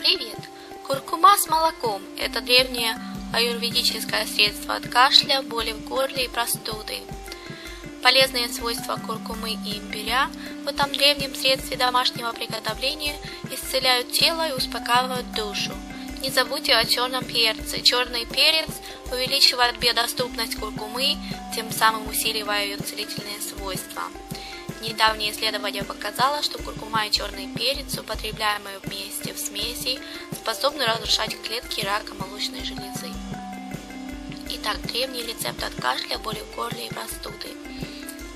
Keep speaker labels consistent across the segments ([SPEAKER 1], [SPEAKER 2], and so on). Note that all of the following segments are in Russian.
[SPEAKER 1] Привет! Куркума с молоком – это древнее аюрведическое средство от кашля, боли в горле и простуды. Полезные свойства куркумы и имбиря в этом древнем средстве домашнего приготовления исцеляют тело и успокаивают душу. Не забудьте о черном перце. Черный перец увеличивает биодоступность куркумы, тем самым усиливая ее целительные свойства. Недавнее исследование показало, что куркума и черный перец, употребляемые вместе в смеси, способны разрушать клетки рака молочной железы. Итак, древний рецепт от кашля, боли в горле и простуды.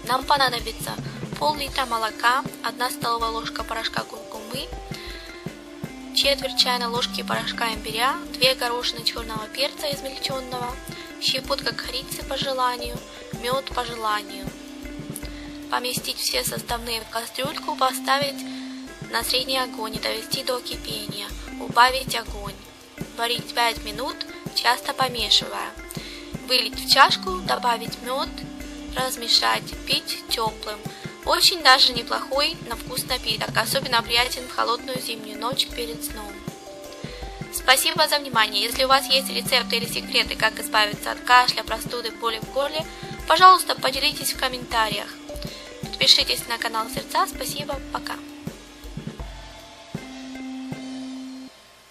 [SPEAKER 1] Нам понадобится пол-литра молока, 1 столовая ложка порошка куркумы, четверть чайной ложки порошка имбиря, 2 горошины черного перца измельченного, щепотка корицы по желанию, мед по желанию. Поместить все составные в кастрюльку, поставить на средний огонь и довести до кипения, убавить огонь, варить 5 минут, часто помешивая. Вылить в чашку, добавить мед, размешать, пить теплым. Очень даже неплохой на вкус напиток, особенно приятен в холодную зимнюю ночь перед сном. Спасибо за внимание. Если у вас есть рецепты или секреты, как избавиться от кашля, простуды, боли в горле, пожалуйста, поделитесь в комментариях. Подпишитесь на канал Сердца. Спасибо, пока.